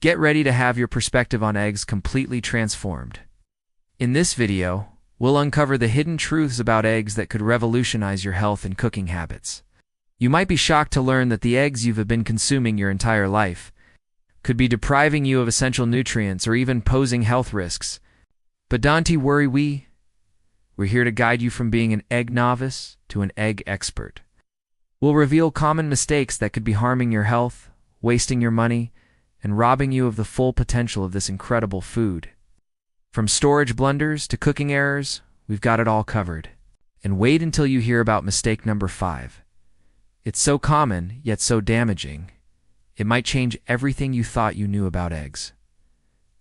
Get ready to have your perspective on eggs completely transformed. In this video, we'll uncover the hidden truths about eggs that could revolutionize your health and cooking habits. You might be shocked to learn that the eggs you've been consuming your entire life could be depriving you of essential nutrients or even posing health risks. But don't worry, we're here to guide you from being an egg novice to an egg expert. We'll reveal common mistakes that could be harming your health, wasting your money, and robbing you of the full potential of this incredible food. From storage blunders to cooking errors, we've got it all covered. And wait until you hear about mistake number 5. It's so common, yet so damaging. It might change everything you thought you knew about eggs.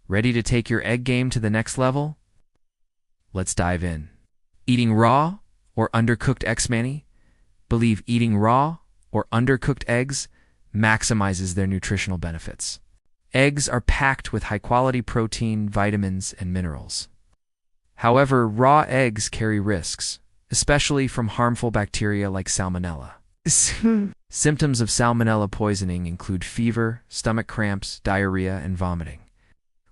Ready to take your egg game to the next level? Let's dive in. Eating raw or undercooked eggs? Many believe eating raw or undercooked eggs maximizes their nutritional benefits. Eggs are packed with high-quality protein, vitamins, and minerals. However, raw eggs carry risks, especially from harmful bacteria like salmonella. Symptoms of salmonella poisoning include fever, stomach cramps, diarrhea, and vomiting,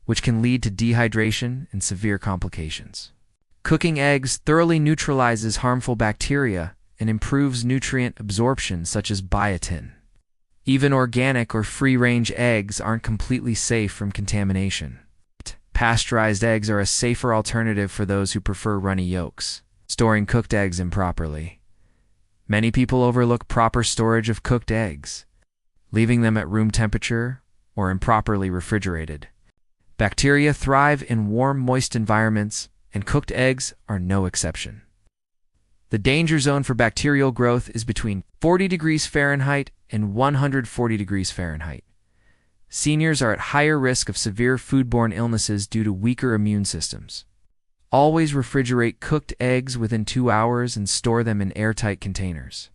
which can lead to dehydration and severe complications. Cooking eggs thoroughly neutralizes harmful bacteria and improves nutrient absorption, such as biotin. Even organic or free-range eggs aren't completely safe from contamination. Pasteurized eggs are a safer alternative for those who prefer runny yolks. Storing cooked eggs improperly. Many people overlook proper storage of cooked eggs, leaving them at room temperature or improperly refrigerated. Bacteria thrive in warm, moist environments, and cooked eggs are no exception. The danger zone for bacterial growth is between 40 degrees Fahrenheit and 140 degrees Fahrenheit. Seniors are at higher risk of severe foodborne illnesses due to weaker immune systems. Always refrigerate cooked eggs within 2 hours and store them in airtight containers.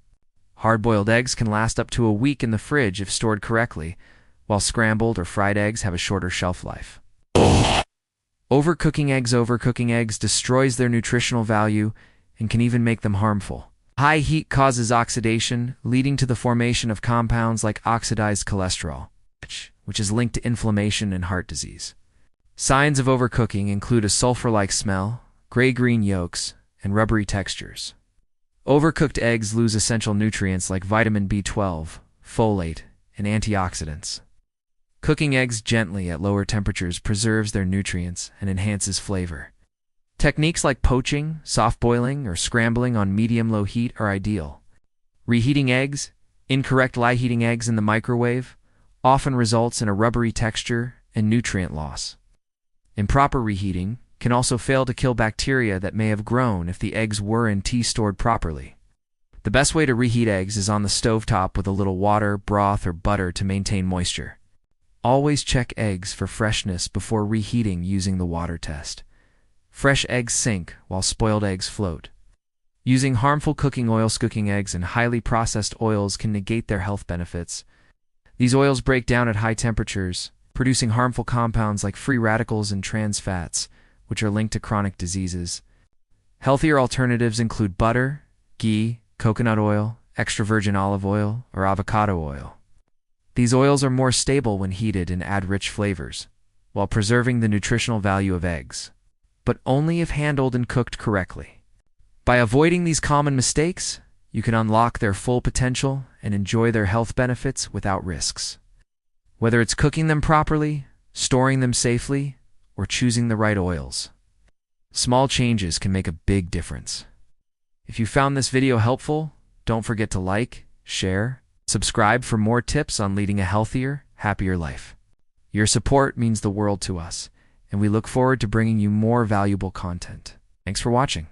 Hard-boiled eggs can last up to a week in the fridge if stored correctly, while scrambled or fried eggs have a shorter shelf life. Overcooking eggs destroys their nutritional value and can even make them harmful. High heat causes oxidation, leading to the formation of compounds like oxidized cholesterol, which is linked to inflammation and heart disease. Signs of overcooking include a sulfur-like smell, gray-green yolks, and rubbery textures. Overcooked eggs lose essential nutrients like vitamin B12, folate, and antioxidants. Cooking eggs gently at lower temperatures preserves their nutrients and enhances flavor. Techniques like poaching, soft boiling, or scrambling on medium-low heat are ideal. Reheating eggs, incorrect heating eggs in the microwave, often results in a rubbery texture and nutrient loss. Improper reheating can also fail to kill bacteria that may have grown if the eggs weren't stored properly. The best way to reheat eggs is on the stovetop with a little water, broth, or butter to maintain moisture. Always check eggs for freshness before reheating using the water test. Fresh eggs sink while spoiled eggs float. Using harmful cooking oils, cooking eggs in highly processed oils can negate their health benefits. These oils break down at high temperatures, producing harmful compounds like free radicals and trans fats, which are linked to chronic diseases. Healthier alternatives include butter, ghee, coconut oil, extra virgin olive oil, or avocado oil. These oils are more stable when heated and add rich flavors, while preserving the nutritional value of eggs, but only if handled and cooked correctly. By avoiding these common mistakes, you can unlock their full potential and enjoy their health benefits without risks. Whether it's cooking them properly, storing them safely, or choosing the right oils, small changes can make a big difference. If you found this video helpful, don't forget to like, share, subscribe for more tips on leading a healthier, happier life. Your support means the world to us, and we look forward to bringing you more valuable content. Thanks for watching.